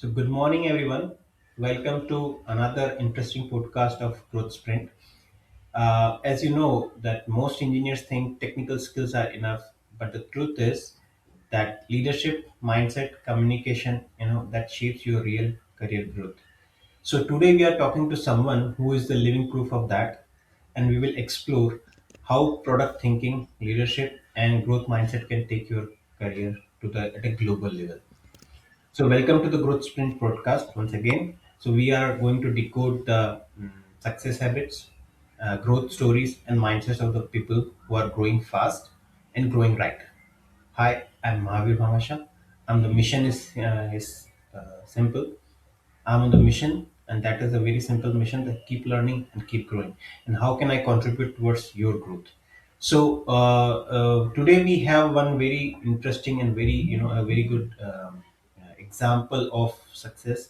So, good morning, everyone. Welcome to another interesting podcast of Growth Sprint. As you know, that most engineers think technical skills are enough, but the truth is that leadership, mindset, communication, that shapes your real career growth. So today we are talking to someone who is the living proof of that, and we will explore how product thinking, leadership, and growth mindset can take your career to the at a global level. So, welcome to the Growth Sprint podcast once again. So, we are going to decode the success habits, growth stories, and mindsets of the people who are growing fast and growing right. Hi, I'm Mahavir Bhamasha. The mission is simple. I'm on the mission, and that is a very simple mission that keep learning and keep growing. And how can I contribute towards your growth? So today we have one very interesting and a very good example of success.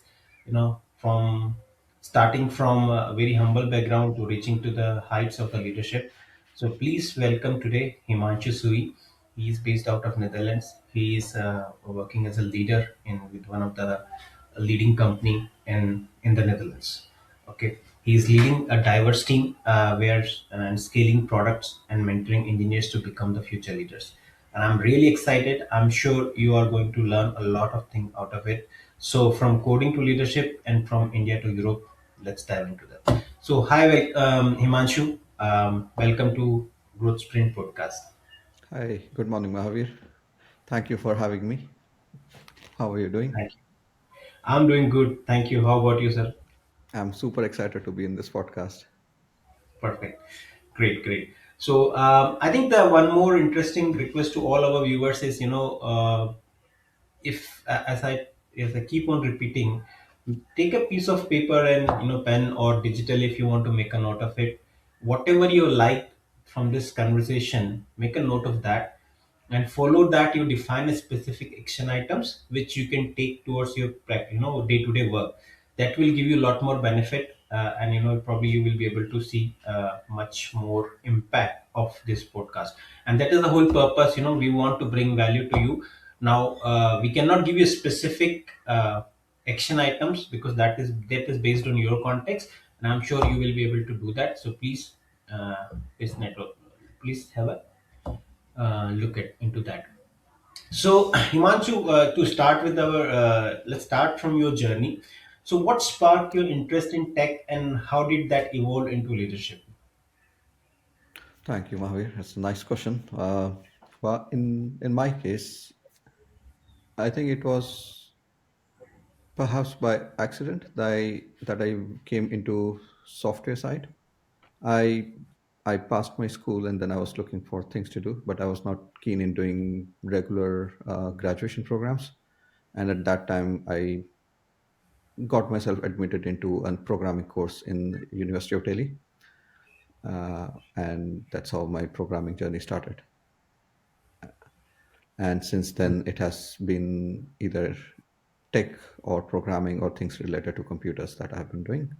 From starting from a very humble background to reaching to the heights of the leadership. So please welcome today Himanshu Sui. He is based out of Netherlands. He is working as a leader in with one of the leading company in the Netherlands. Okay, he is leading a diverse team where and scaling products and mentoring engineers to become the future leaders. And I'm really excited. I'm sure you are going to learn a lot of things out of it. So from coding to leadership and from India to Europe, let's dive into that. So hi, Himanshu. Welcome to Growth Sprint podcast. Hi, good morning, Mahavir. Thank you for having me. How are you doing? Thank you. I'm doing good. Thank you. How about you, sir? I'm super excited to be in this podcast. Perfect. Great, great. So I think the one more interesting request to all our viewers is, if as I keep on repeating, take a piece of paper and pen or digital if you want to make a note of it. Whatever you like from this conversation, make a note of that, and follow that. You define a specific action items which you can take towards your day to day work. That will give you a lot more benefit, and probably you will be able to see much more impact of this podcast. And that is the whole purpose. We want to bring value to you. Now we cannot give you specific action items because that is based on your context, and I'm sure you will be able to do that. So please, please network, please have a look at into that. So, Himanshu, to start with let's start from your journey. So, what sparked your interest in tech, and how did that evolve into leadership? Thank you, Mahavir. That's a nice question. Well, in my case, I think it was perhaps by accident that I came into software side. I I passed my school and then I was looking for things to do, but I was not keen in doing regular graduation programs. And at that time, I got myself admitted into a programming course in University of Delhi, and that's how my programming journey started. And since then, it has been either tech or programming or things related to computers that I've been doing.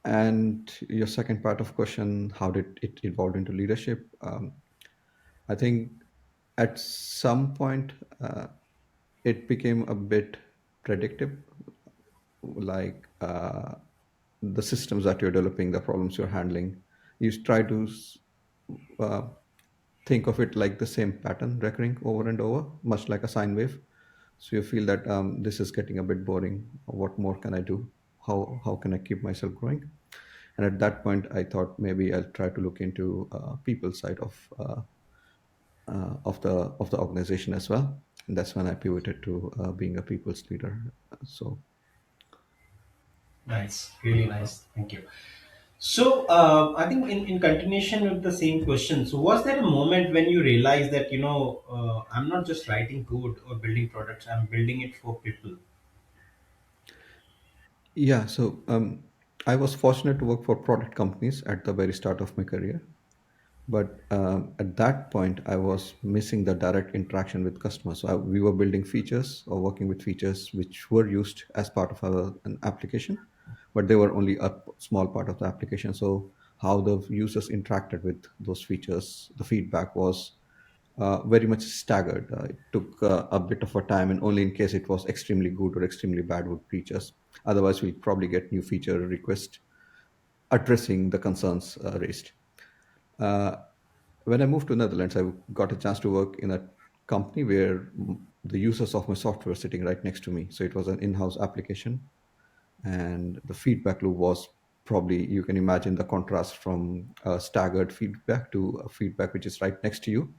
And your second part of question, how did it evolve into leadership? I think at some point it became a bit predictive, like the systems that you're developing, the problems you're handling. You try to uh, think of it like the same pattern recurring over and over, much like a sine wave. So you feel that this is getting a bit boring. What more can I do? How can I keep myself growing? And at that point, I thought maybe I'll try to look into people side of the organization as well. And that's when I pivoted to being a people's leader. So Nice, really nice. Thank you. So, I think in continuation with the same question, so was there a moment when you realized that I'm not just writing code or building products, I'm building it for people? yeah, so I was fortunate to work for product companies at the very start of my career. But at that point, I was missing the direct interaction with customers. So we were building features or working with features which were used as part of an application, but they were only a small part of the application. So how the users interacted with those features, the feedback was very much staggered. It took a bit of a time, and only in case it was extremely good or extremely bad would reach us. Otherwise, we'll probably get new feature request addressing the concerns raised. Uh, when I moved to Netherlands, I got a chance to work in a company where the users of my software were sitting right next to me. So it was an in-house application, and the feedback loop was probably, you can imagine the contrast from staggered feedback to a feedback which is right next to you,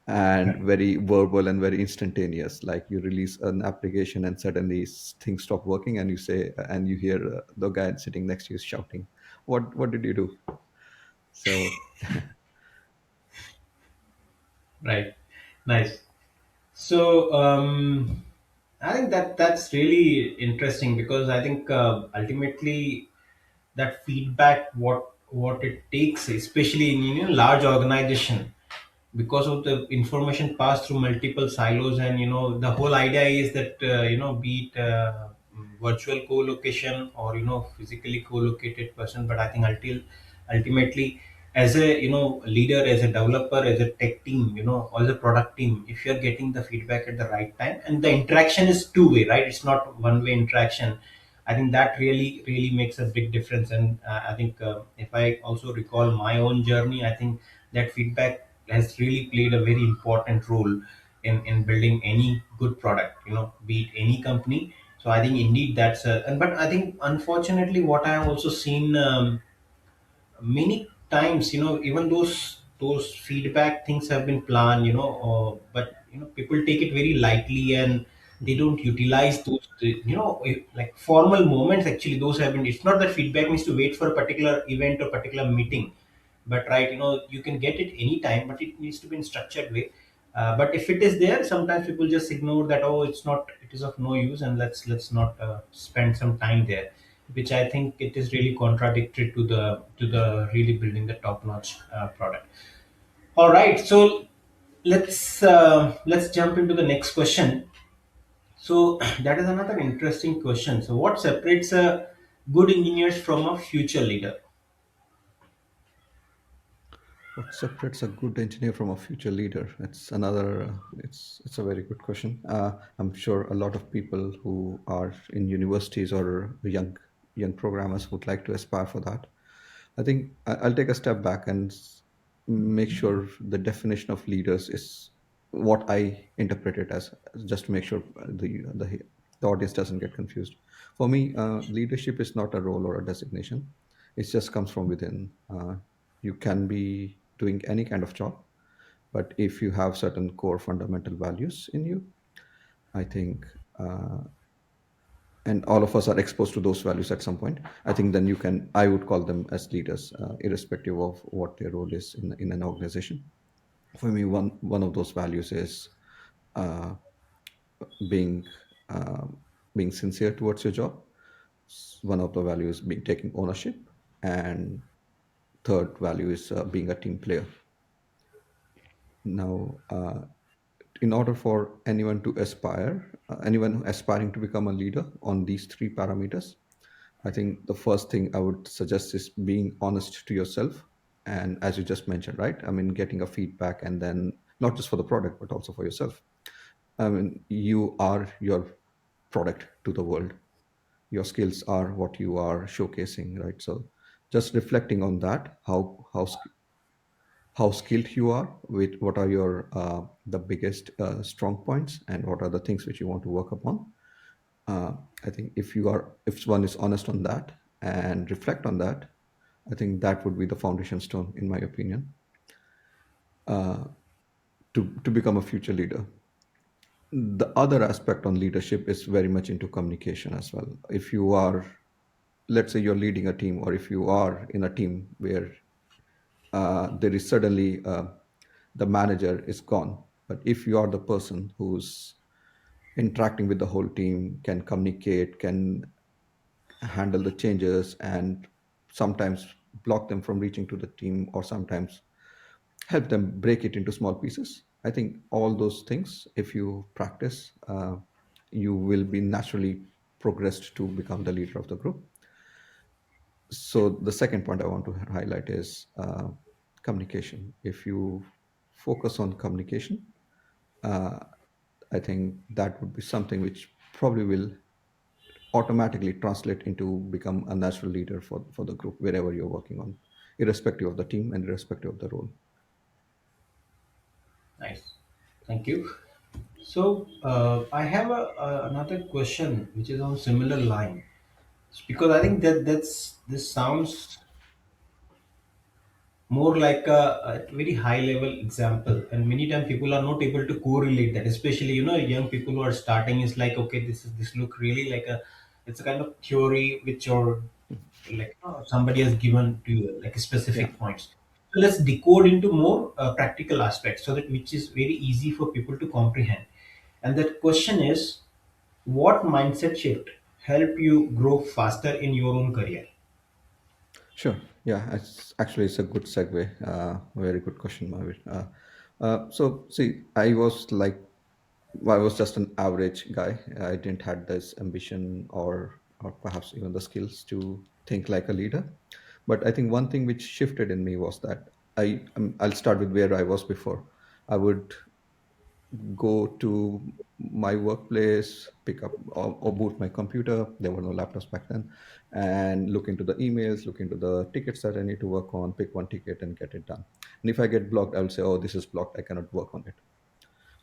and very verbal and very instantaneous. Like you release an application and suddenly things stop working, and you say, and you hear the guy sitting next to you shouting, what did you do? So Right. Nice. So I think that that's really interesting, because I think ultimately that feedback, what it takes, especially in large organization, because of the information passed through multiple silos. And the whole idea is that be it virtual co-location or physically co-located person. But I think until ultimately, as a leader, as a developer, as a tech team, or as a product team, if you're getting the feedback at the right time, and the interaction is two-way, right, it's not one-way interaction, I think that really really makes a big difference. And I think if I also recall my own journey, I think that feedback has really played a very important role in building any good product, be it any company. So I think indeed that's but I think unfortunately what I have also seen, many times, even those feedback things have been planned, but people take it very lightly, and they don't utilize those, like formal moments. Actually, those have been, it's not that feedback needs to wait for a particular event or particular meeting, but right, you can get it anytime, but it needs to be in structured way. But if it is there, sometimes people just ignore that. Oh, it's not, it is of no use, and let's not spend some time there, which I think it is really contradictory to the really building the top notch product. All right, so let's jump into the next question. So that is another interesting question. So what separates a good engineer from a future leader? what separates a good engineer from a future leader? It's another. It's a very good question. I'm sure a lot of people who are in universities or young programmers would like to aspire for that. I think I'll take a step back and make sure the definition of leaders is what I interpret it as, just to make sure the audience doesn't get confused. For me, leadership is not a role or a designation. It just comes from within. You can be doing any kind of job, but if you have certain core fundamental values in you, I think, and all of us are exposed to those values at some point, I think then you can, I would call them as leaders, irrespective of what their role is in an organization. For me, one of those values is uh, being being sincere towards your job. One of the values being taking ownership, and third value is being a team player. Now, in order for anyone to aspire, anyone aspiring to become a leader on these three parameters, I think the first thing I would suggest is being honest to yourself. And as you just mentioned, right? I mean, getting a feedback, and then not just for the product, but also for yourself. I mean, you are your product to the world. Your skills are what you are showcasing, right? So just reflecting on that, how skilled you are, with what are your the biggest strong points, and what are the things which you want to work upon. uh, I think if one is honest on that and reflect on that, I think that would be the foundation stone, in my opinion, to become a future leader. The other aspect on leadership is very much into communication as well. If you are, let's say you're leading a team, or if you are in a team where there is suddenly the manager is gone, but if you are the person who's interacting with the whole team, can communicate, can handle the changes, and sometimes block them from reaching to the team, or sometimes help them break it into small pieces. I think all those things, if you practice, you will be naturally progressed to become the leader of the group. So the second point I want to highlight is communication. If you focus on communication. uh, I think that would be something which probably will automatically translate into become a natural leader for the group wherever you're working on, irrespective of the team and irrespective of the role. Nice. Thank you. So I have another question which is on similar line, because I think that this sounds more like a very high level example, and many times people are not able to correlate that, especially young people who are starting. Is like, okay, this look really like a, it's a kind of theory which, or like, somebody has given to you like a Yeah, specific points. So let's decode into more practical aspects, so that which is very easy for people to comprehend. And that question is, what mindset shift help you grow faster in your own career? sure. Yeah, it's a good segue. Very good question, Mahavir. So see, I was just an average guy. I didn't had this ambition or perhaps even the skills to think like a leader. But I think one thing which shifted in me was that I'll start with where I was before. I would go to my workplace, pick up or boot my computer. There were no laptops back then, and look into the emails, look into the tickets that I need to work on, pick one ticket and get it done. And if I get blocked, I will say, "Oh, this is blocked. I cannot work on it."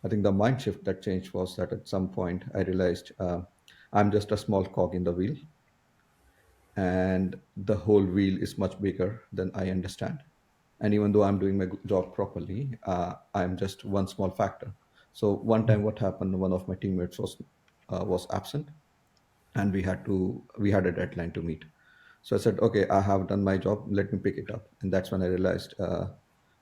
I think the mind shift that changed was that at some point I realized I'm just a small cog in the wheel, and the whole wheel is much bigger than I understand. And even though I'm doing my job properly, I'm just one small factor. So one time, what happened? One of my teammates was absent, and we had a deadline to meet. So I said, okay, I have done my job. Let me pick it up. And that's when I realized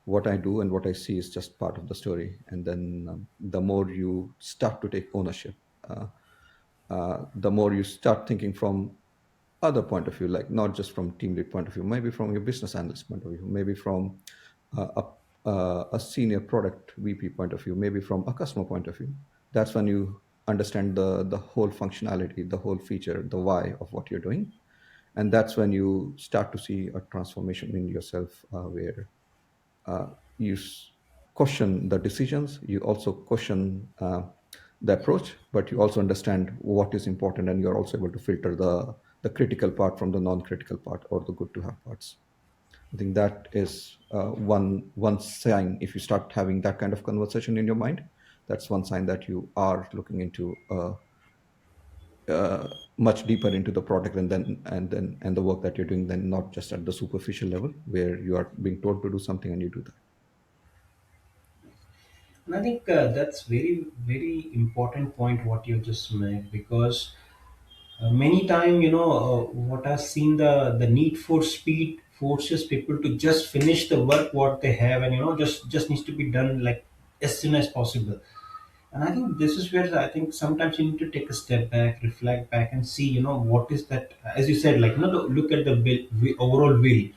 what I do and what I see is just part of the story. And then the more you start to take ownership, uh, the more you start thinking from other point of view, like not just from team lead point of view, maybe from your business analyst point of view, maybe from a senior product VP point of view, maybe from a customer point of view. That's when you understand the whole functionality, the whole feature, the why of what you're doing, and that's when you start to see a transformation in yourself, where uh, you question the decisions, you also question the approach, but you also understand what is important, and you're also able to filter the critical part from the non-critical part or the good to have parts. I think that is one sign. If you start having that kind of conversation in your mind, that's one sign that you are looking into much deeper into the product, and the work that you're doing, then not just at the superficial level where you are being told to do something and you do that. And I think that's very, very important point what you just made, because many time, what I've seen, the need for speed forces people to just finish the work what they have, and just needs to be done like as soon as possible. And I think this is where I think sometimes you need to take a step back, reflect back, and see, what is that, as you said, like, to look at the overall will.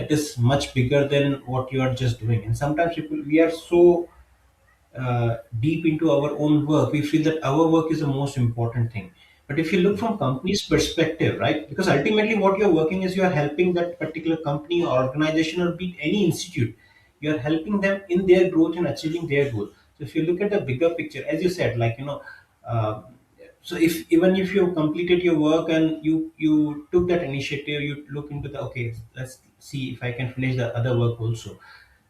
It is much bigger than what you are just doing. And sometimes people, we are so deep into our own work, we feel that our work is the most important thing. But if you look from company's perspective, right? Because ultimately, what you're working is, you are helping that particular company or organization, or be it any institute. You are helping them in their growth and achieving their goal. So if you look at the bigger picture, as you said, like, uh, so if even if you completed your work and you took that initiative, you look into the, okay, let's see if I can finish the other work also.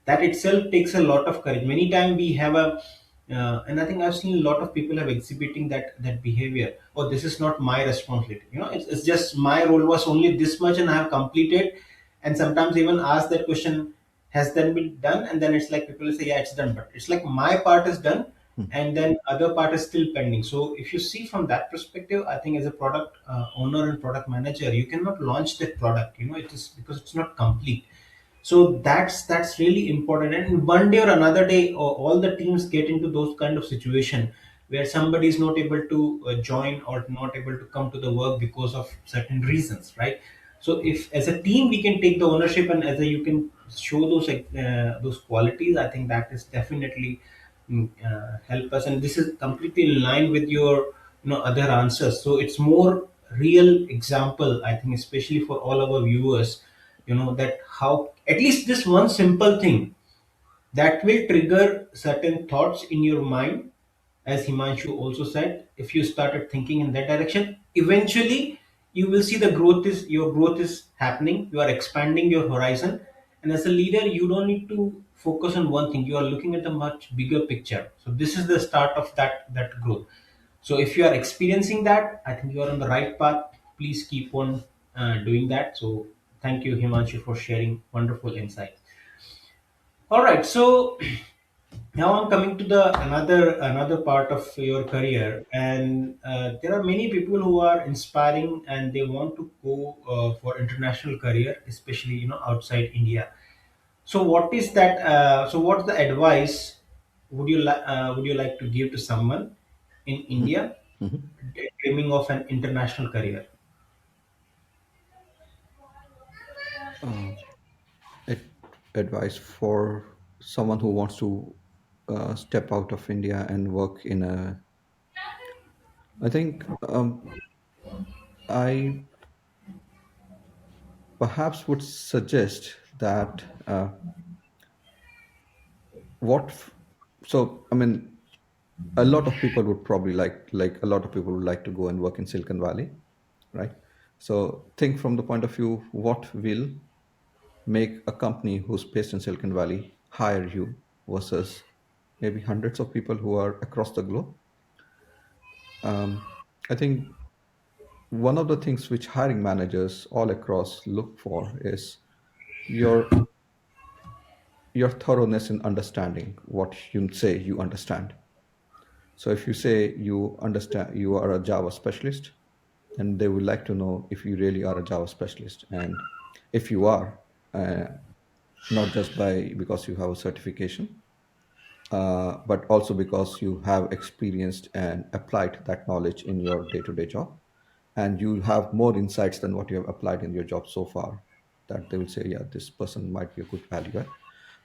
That itself takes a lot of courage. Many times we have a, and I think I've seen a lot of people have exhibiting that behavior. Oh, this is not my responsibility. It's just my role was only this much and I have completed. And sometimes even ask that question, has that been done? And then it's like people will say, yeah, it's done, but it's like my part is done, Hmm. and then other part is still pending. So if you see from that perspective, I think as a product owner and product manager, you cannot launch that product. It is because it's not complete. So that's really important. And one day or another day, all the teams get into those kind of situation where somebody is not able to join or not able to come to the work because of certain reasons, right? So if as a team we can take the ownership, and as a you can show those qualities, I think that is definitely help us. And this is completely in line with your other answers. So it's more real example, I think, especially for all our viewers, that how at least this one simple thing That will trigger certain thoughts in your mind. As Himanshu also said, if you started thinking in that direction, eventually you will see the growth is your growth is happening. You are expanding your horizon, and as a leader, you don't need to focus on one thing. You are looking at a much bigger picture. So this is the start of that growth. So if you are experiencing that, I think you are on the right path. Please keep on doing that. So thank you, Himanshu, for sharing wonderful insights. All right, so now I'm coming to the another part of your career, and there are many people who are inspiring and they want to go for international career, especially outside India. So what is that? So what's the advice would you like to give to someone in Mhm. India Mhm. dreaming of an international career? Uh, it, Advice for someone who wants to step out of India and work in a. I think I perhaps would suggest that what. So I mean, a lot of people would probably like a lot of people would like to go and work in Silicon Valley, right? So think from the point of view, what will make a company who's based in Silicon Valley hire you versus maybe hundreds of people who are across the globe. I think one of the things which hiring managers all across look for is your your thoroughness in understanding what you say you understand. So if you say you understand, you are a Java specialist, then they would like to know if you really are a Java specialist, and if you are, uh, not just by because you have a certification, but also because you have experienced and applied that knowledge in your day-to-day job, and you have more insights than what you have applied in your job so far. That they will say, yeah, this person might be a good value add.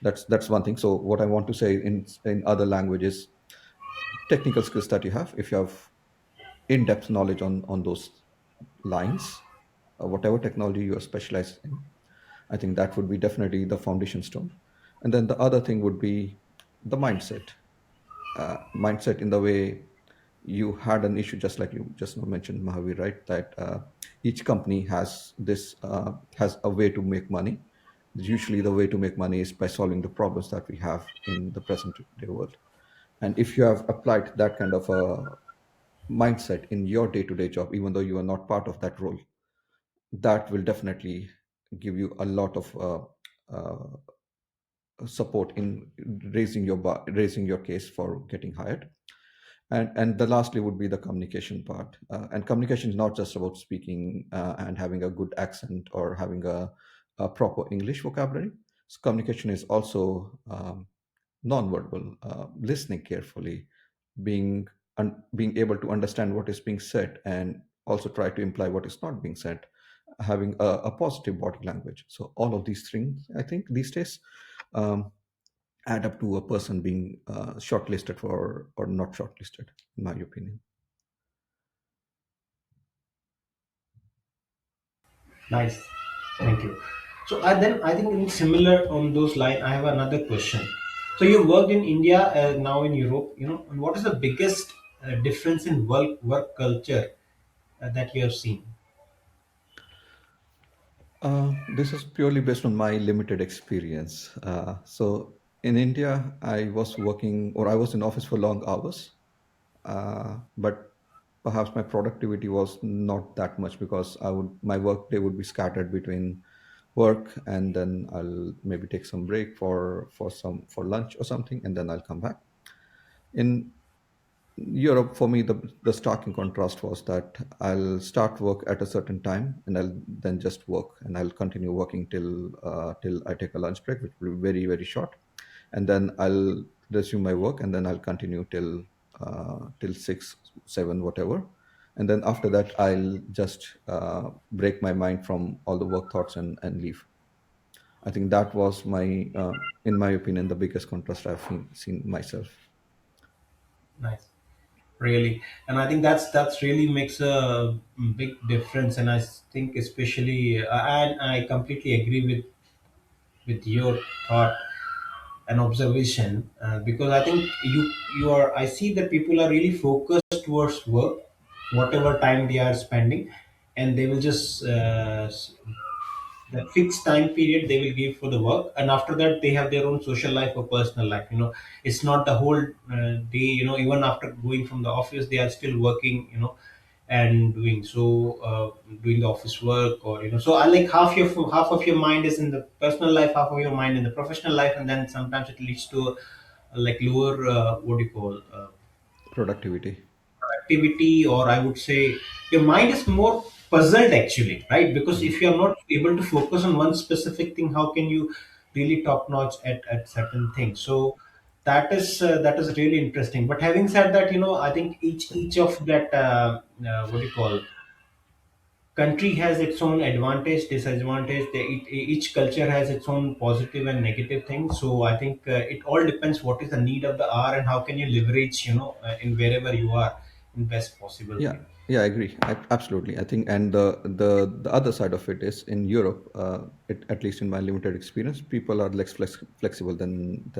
That's one thing. So what I want to say in other languages, technical skills that you have, if you have in-depth knowledge on those lines, whatever technology you are specialized in, I think that would be definitely the foundation stone. And then the other thing would be the mindset. Mindset in the way you had an issue, just like you just now mentioned, Mahavir, right? That each company has a way to make money. Usually, the way to make money is by solving the problems that we have in the present day world. And if you have applied that kind of a mindset in your day-to-day job, even though you are not part of that role, that will definitely give you a lot of support in raising your case for getting hired. And the lastly would be the communication part. And communication is not just about speaking and having a good accent or having a proper English vocabulary. So communication is also nonverbal, listening carefully, being able to understand what is being said and also try to imply what is not being said, having a positive body language. So all of these things, I think, these days um, add up to a person being shortlisted for or not shortlisted, in my opinion. Nice, thank you. So I think in similar on those lines, I have another question. So you worked in India, now in Europe. And what is the biggest difference in work culture that you have seen? This is purely based on my limited experience. So in India, I was working or I was in office for long hours, but perhaps my productivity was not that much because my work day would be scattered between work and then I'll maybe take some break for lunch or something, and then I'll come back. In Europe, for me, the starking contrast was that I'll start work at a certain time, and I'll then just work, and I'll continue working till I take a lunch break, which will be very very short, and then I'll resume my work, and then I'll continue till 6 7 whatever, and then after that I'll just break my mind from all the work thoughts and leave. I think that was in my opinion, the biggest contrast I've seen myself. Nice, really, and I think that's really makes a big difference. And I think especially, and I completely agree with your thought. an observation, because I think I see that people are really focused towards work, whatever time they are spending, and they will just that fixed time period they will give for the work, and after that they have their own social life or personal life. It's not the whole day. Even after going from the office they are still working, and doing the office work, or so I like half of your mind is in the personal life, half of your mind in the professional life, and then sometimes it leads to like lower, what do you call, Productivity. activity, or I would say your mind is more puzzled actually, right? Because Mhm. if you're not able to focus on one specific thing, how can you really top notch at certain things? So that is really interesting. But having said that, I think each of that, what do you call, country has its own advantage, disadvantage. Each culture has its own positive and negative things. So I think it all depends what is the need of the hour, and how can you leverage, in wherever you are, in best possible Yeah, way. yeah, I agree. Absolutely. I think, and the other side of it is in Europe, at least in my limited experience, people are less flexible than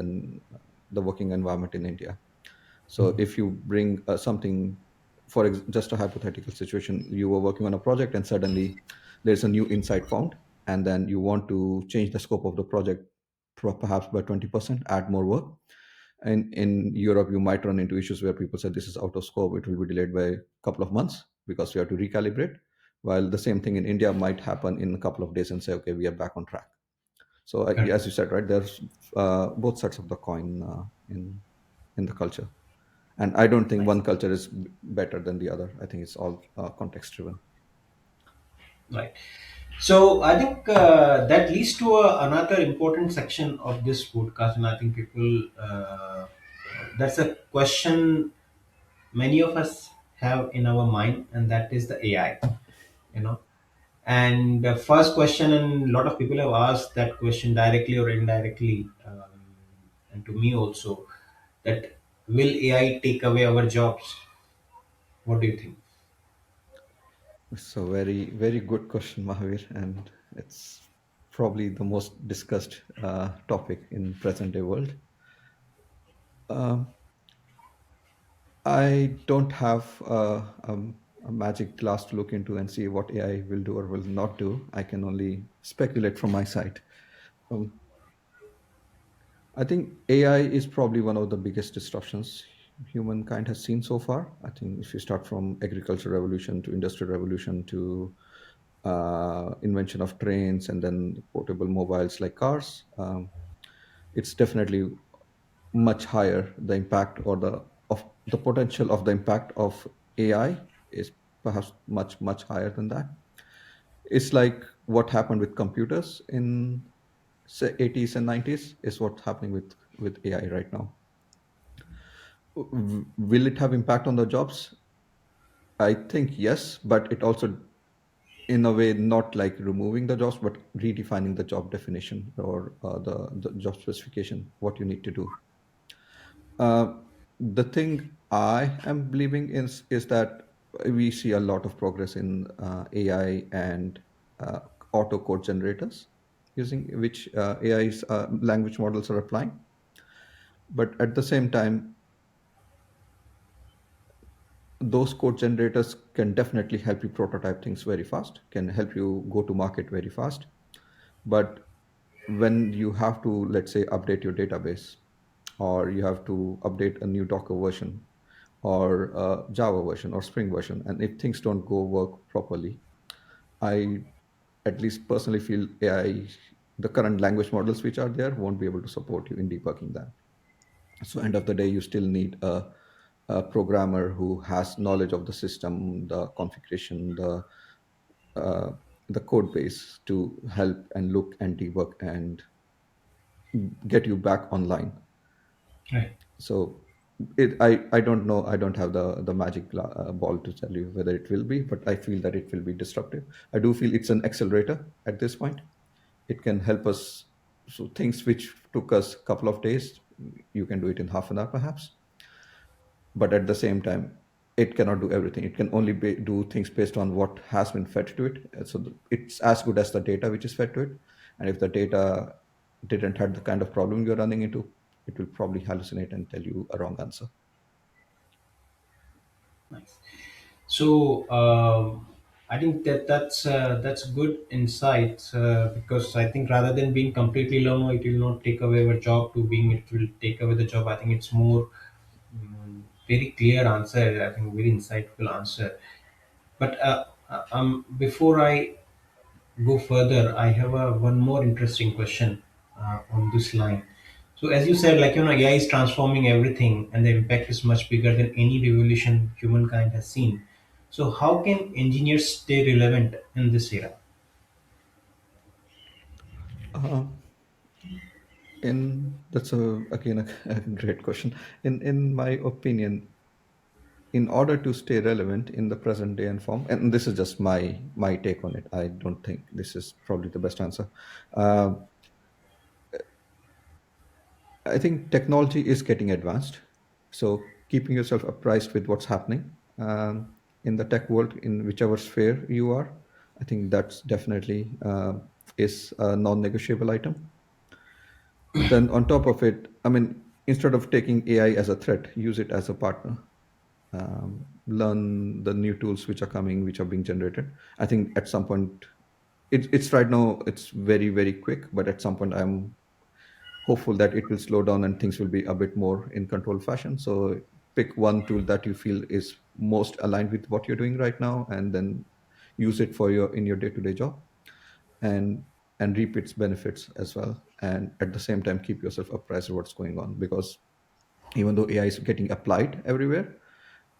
the working environment in India. So if you bring something, just a hypothetical situation, you were working on a project and suddenly there's a new insight found, and then you want to change the scope of the project, perhaps by 20%, add more work. And in Europe, you might run into issues where people say this is out of scope, it will be delayed by a couple of months because we have to recalibrate. While the same thing in India might happen in a couple of days and say, okay, we are back on track. So Correct. as you said, right, there's both sides of the coin in the culture. And I don't think Nice. one culture is better than the other. I think it's all context driven. Right. So I think that leads to another important section of this podcast, and I think people, that's a question many of us have in our mind, and that is the AI. You know, and the first question, and a lot of people have asked that question directly or indirectly, and to me also, that will AI take away our jobs? What do you think? So very, very good question, Mahavir, and it's probably the most discussed topic in present day world. Um, I don't have a magic glass to look into and see what AI will do or will not do. I can only speculate from my side. Um, I think AI is probably one of the biggest disruptions humankind has seen so far. I think if you start from agricultural revolution to industrial revolution to invention of trains and then portable mobiles like cars, it's definitely much higher. The impact or the potential of the impact of AI is perhaps much higher than that. It's like what happened with computers in say 80s and 90s is what's happening with AI right now. Will it have impact on the jobs? I think yes, but it also, in a way, not like removing the jobs, but redefining the job definition or the job specification, what you need to do. Uh, the thing I am believing is that we see a lot of progress in AI and uh, auto code generators using which AI's language models are applying. But at the same time, those code generators can definitely help you prototype things very fast, can help you go to market very fast. But when you have to, let's say, update your database, or you have to update a new Docker version, or Java version, or Spring version, and if things don't go work properly, I at least personally feel AI, the current language models which are there, won't be able to support you in debugging that. So end of the day, you still need a programmer who has knowledge of the system, the configuration, uh, the code base to help and look and debug and get you back online. Right. So I don't know. I don't have the magic ball to tell you whether it will be, but I feel that it will be disruptive. I do feel it's an accelerator at this point. It can help us. So things which took us a couple of days, you can do it in half an hour perhaps. But at the same time, it cannot do everything. It can only do things based on what has been fed to it. So it's as good as the data which is fed to it. And if the data didn't have the kind of problem you're running into, it will probably hallucinate and tell you a wrong answer. Nice. So I think that's good insight, because I think rather than being completely no, it will not take away our job, to being it will take away the job. I think it's more very clear answer. I think very insightful answer. But before I go further, I have one more interesting question on this line. So, as you said, like AI is transforming everything, and the impact is much bigger than any revolution humankind has seen. So, how can engineers stay relevant in this era? Uh, in That's a again a great question. In my opinion, in order to stay relevant in the present day and form, and this is just my take on it, I don't think this is probably the best answer. uh, I think technology is getting advanced, so keeping yourself apprised with what's happening in the tech world, in whichever sphere you are, I think that's definitely is a non-negotiable item. Then on top of it, I mean, instead of taking AI as a threat, use it as a partner. Learn the new tools which are coming, which are being generated. I think at some point, it's right now it's very very quick, but at some point I'm hopeful that it will slow down and things will be a bit more in control fashion. So pick one tool that you feel is most aligned with what you're doing right now, and then use it for your in your day-to-day job, and reap its benefits as well. And at the same time, keep yourself apprised of what's going on, because even though AI is getting applied everywhere,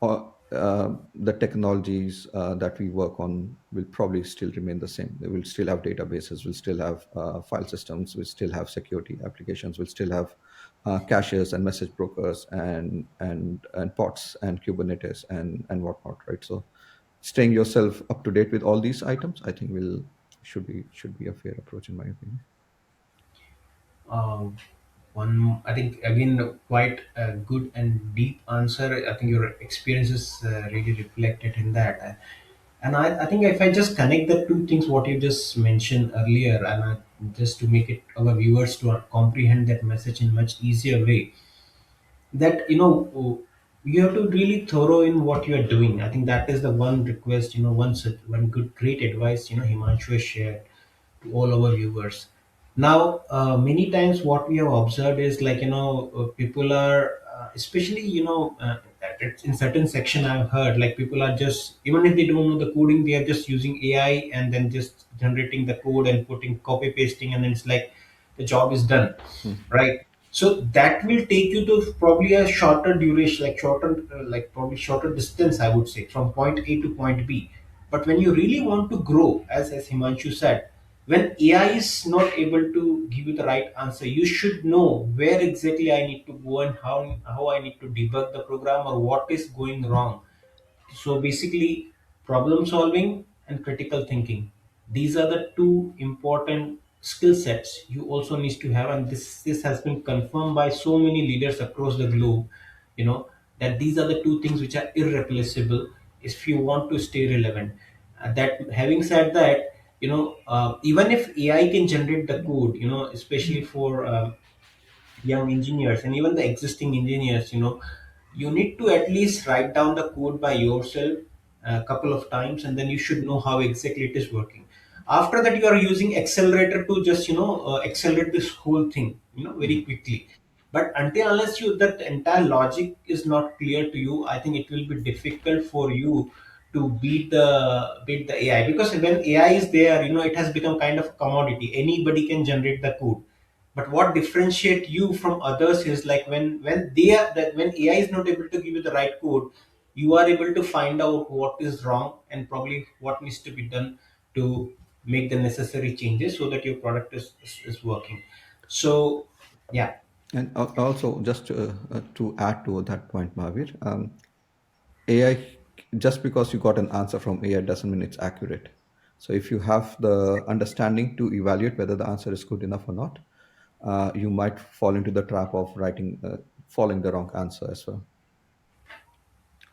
the technologies that we work on will probably still remain the same. They will still have databases, will still have file systems, will still have security applications, will still have caches and message brokers and pods and Kubernetes and whatnot, right? So staying yourself up to date with all these items, I think will should be a fair approach in my opinion. Um, One, I think again, quite a good and deep answer. I think your experiences really reflected in that. And I think if I just connect the two things what you just mentioned earlier, and just to make it our viewers to comprehend that message in much easier way, that you have to really thorough in what you are doing. I think that is the one request, one good great advice Himanshu has shared to all our viewers. Now, many times what we have observed is like people are especially in certain section I've heard, like people are just, even if they don't know the coding, they are just using AI and then just generating the code and putting copy pasting, and then it's like the job is done, right? So that will take you to probably a shorter duration, like shorter, like probably shorter distance, I would say, from point A to point B. But when you really want to grow, as Himanshu said, when AI is not able to give you the right answer, you should know where exactly I need to go and how I need to debug the program or what is going wrong. So basically, problem solving and critical thinking. These are the two important skill sets you also need to have, and this has been confirmed by so many leaders across the globe. You know that these are the two things which are irreplaceable if you want to stay relevant. That having said that, even if AI can generate the code, especially for young engineers and even the existing engineers, you need to at least write down the code by yourself a couple of times, and then you should know how exactly it is working. After that, you are using accelerator to just accelerate this whole thing very quickly. But until unless you that entire logic is not clear to you, I think it will be difficult for you to beat the AI, because when AI is there, it has become kind of a commodity. Anybody can generate the code. But what differentiate you from others is like when AI is not able to give you the right code, you are able to find out what is wrong and probably what needs to be done to make the necessary changes so that your product is working. So yeah. And also, just to add to that point, Mahavir, AI, just because you got an answer from AI doesn't mean it's accurate. So if you have the understanding to evaluate whether the answer is good enough or not, you might fall into the trap of following the wrong answer as well.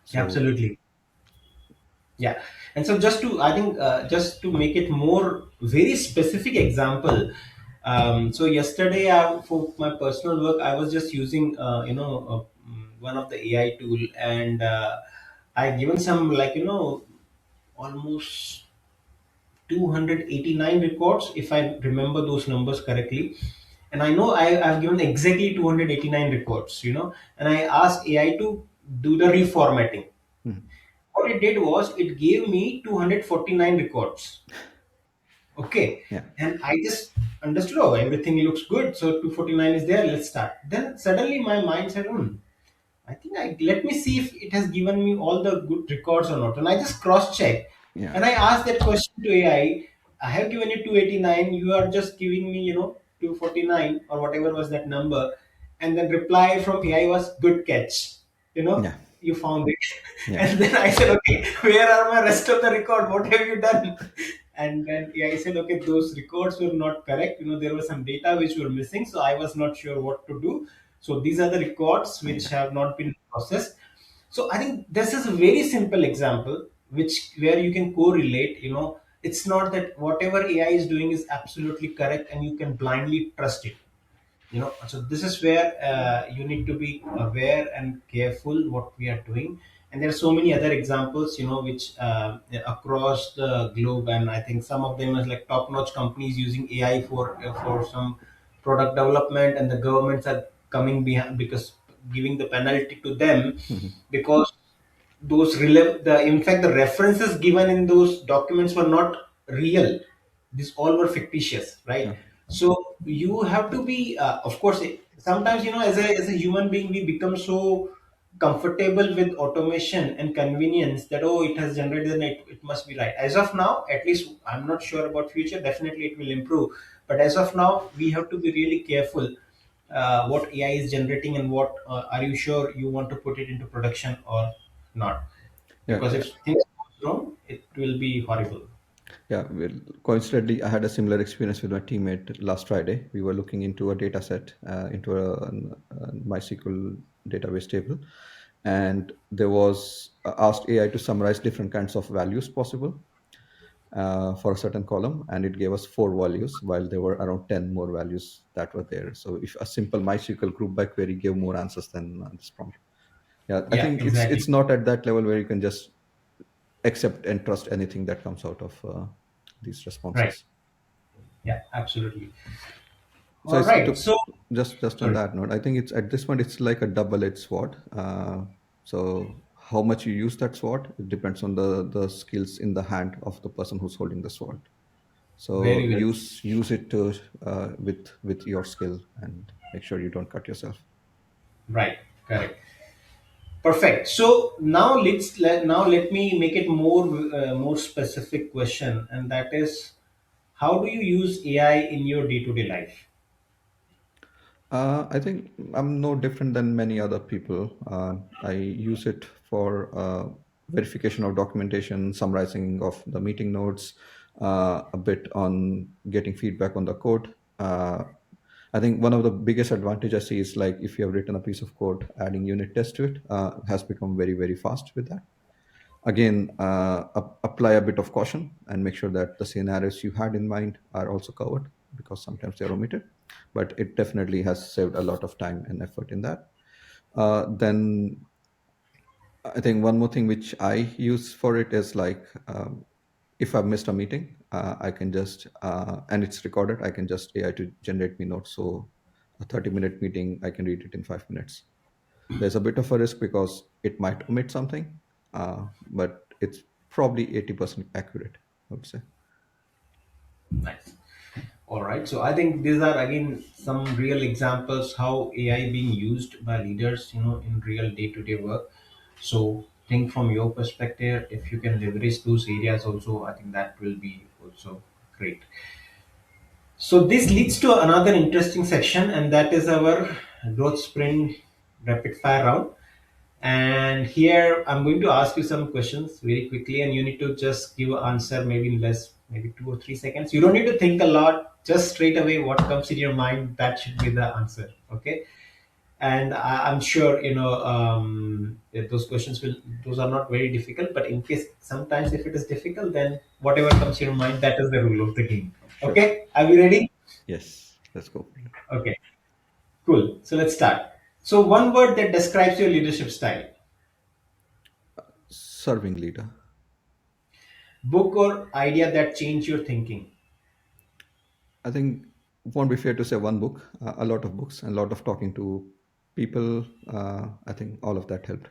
So Absolutely. Yeah. And so just to, I think, just to make it more very specific example, So yesterday, for my personal work, I was just using, one of the AI tool, and I given some, like, almost 289 records, if I remember those numbers correctly. And I know I've given exactly 289 records, and I asked AI to do the reformatting. Mhm. What it did was it gave me 249 records. Okay. Yeah, And I just understood, oh, everything looks good. So 249 is there. Let's start. Then suddenly my mind said, I think let me see if it has given me all the good records or not. And I just cross check. yeah, And I asked that question to AI. I have given you 289. You are just giving me, 249 or whatever was that number. And then reply from AI was good catch. You know, yeah, you found it. yeah, And then I said, okay, where are my rest of the record? What have you done? And then AI said, okay, those records were not correct. There was some data which were missing. So I was not sure what to do. So these are the records which yeah, have not been processed. So I think this is a very simple example which where you can correlate. It's not that whatever AI is doing is absolutely correct and you can blindly trust it. So this is where you need to be aware and careful what we are doing. And there are so many other examples, which across the globe, and I think some of them is like top notch companies using AI for some product development, and the governments are coming behind because giving the penalty to them mhm, because the in fact the references given in those documents were not real. These all were fictitious, right? okay, So you have to be, of course, sometimes, as a human being, we become so comfortable with automation and convenience that, oh, it has generated and it must be right. As of now, at least, I'm not sure about future. Definitely it will improve, but as of now we have to be really careful what AI is generating, and what are you sure you want to put it into production or not? yeah, Because yeah. if things go wrong, it will be horrible. Yeah, well, coincidentally, I had a similar experience with my teammate last Friday. We were looking into a data set, into a MySQL database table, and there was asked AI to summarize different kinds of values possible for a certain column, and it gave us four values, while there were around 10 more values that were there. So, if a simple MySQL group by query gave more answers than this prompt. Yeah, I Yeah, think exactly. it's not at that level where you can just accept and trust anything that comes out of these Right. responses. Yeah, absolutely. So All it's right. to So, just on sorry. that note, I think it's at this point it's like a double-edged sword. So how much you use that sword, it depends on the skills in the hand of the person who's holding the sword. So Very well. use it to with your skill and make sure you don't cut yourself. Right. Correct. Perfect. So now let me make it more specific question, and that is, how do you use AI in your day to day life? I think I'm no different than many other people. I use it for verification of documentation, summarizing of the meeting notes, a bit on getting feedback on the code. I think one of the biggest advantage I see is like if you have written a piece of code, adding unit test to it has become very, very fast with that. Again, apply a bit of caution and make sure that the scenarios you had in mind are also covered because sometimes they're omitted. But it definitely has saved a lot of time and effort in that. Then I think one more thing which I use for it is like if I've missed a meeting, I can just and it's recorded. I can just AI to generate me notes. So a 30-minute meeting, I can read it in 5 minutes. There's a bit of a risk because it might omit something, but it's probably 80% accurate, I would say. Nice. All right. So I think these are again some real examples how AI being used by leaders, in real day to day work. So think from your perspective, if you can leverage those areas also, I think that will be also great. So this leads to another interesting section, and that is our growth sprint rapid fire round. And here I'm going to ask you some questions very quickly, and you need to just give an answer maybe in less, maybe 2 or 3 seconds. You don't need to think a lot, just straight away what comes in your mind, that should be the answer. Okay. And I'm sure, that those questions those are not very difficult, but in case sometimes if it is difficult, then whatever comes to your mind, that is the rule of the game. Sure. Okay. Are we ready? Yes. Let's go for it. Okay, cool. So let's start. So one word that describes your leadership style. Serving leader. Book or idea that changed your thinking. I think it won't be fair to say one book, a lot of books and a lot of talking to people. I think all of that helped.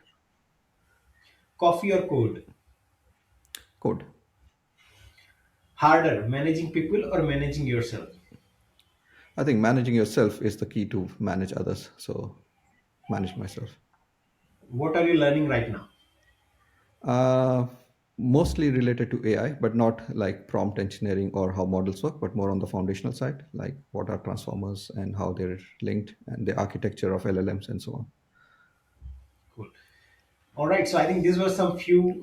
Coffee or code. Code. Harder, managing people or managing yourself. I think managing yourself is the key to manage others. So manage myself. What are you learning right now? Uh, Mostly related to AI, but not like prompt engineering or how models work, but more on the foundational side, like what are transformers and how they're linked and the architecture of LLMs and so on. Cool. All right, so I think these were some few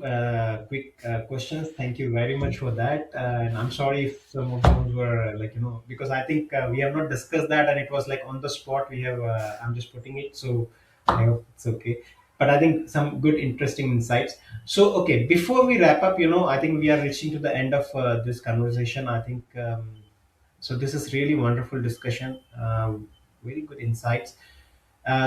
quick questions. Thank you very much for that. And I'm sorry if some of those were because I think we have not discussed that and it was like on the spot. I'm just putting it, so I hope it's okay. But I think some good, interesting insights. So, okay, before we wrap up, I think we are reaching to the end of this conversation. I think so. This is really wonderful discussion. Very good insights.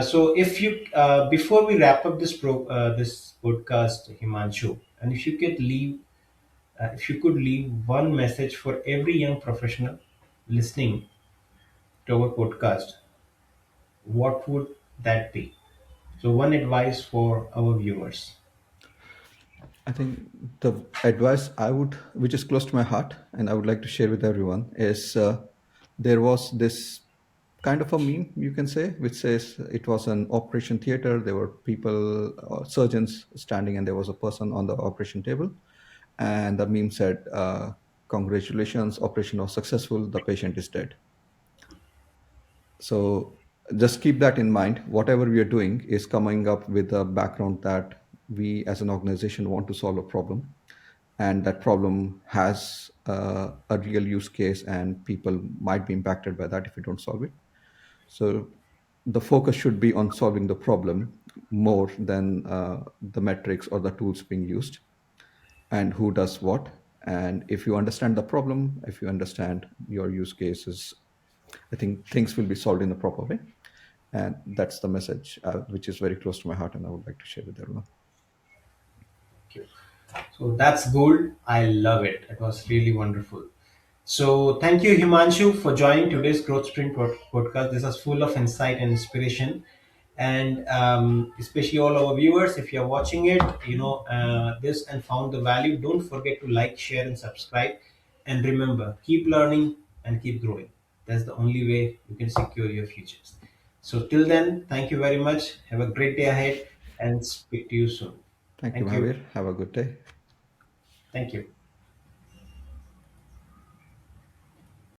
So if you before we wrap up this podcast, Himanshu, and if you could leave one message for every young professional listening to our podcast, what would that be? So one advice for our viewers. I think the advice I would, which is close to my heart, and I would like to share with everyone, is there was this kind of a meme, you can say, which says it was an operation theater. There were people, surgeons standing, and there was a person on the operation table. And the meme said, "Congratulations, operation was successful. The patient is dead." So just keep that in mind. Whatever we are doing is coming up with a background that we as an organization want to solve a problem, and that problem has a real use case, and people might be impacted by that if we don't solve it. So the focus should be on solving the problem more than the metrics or the tools being used and who does what. And if you understand the problem, if you understand your use cases, I think things will be solved in a proper way. And that's the message, which is very close to my heart, and I would like to share with everyone. Thank you. So that's gold. I love it. It was really wonderful. So thank you, Himanshu, for joining today's Growth Sprint podcast. This is full of insight and inspiration. And especially all our viewers, if you're watching it, this and found the value, don't forget to like, share, and subscribe. And remember, keep learning and keep growing. That's the only way you can secure your futures. So till then, thank you very much. Have a great day ahead and speak to you soon. Thank you, Thank you. Mahavir. Have a good day. Thank you.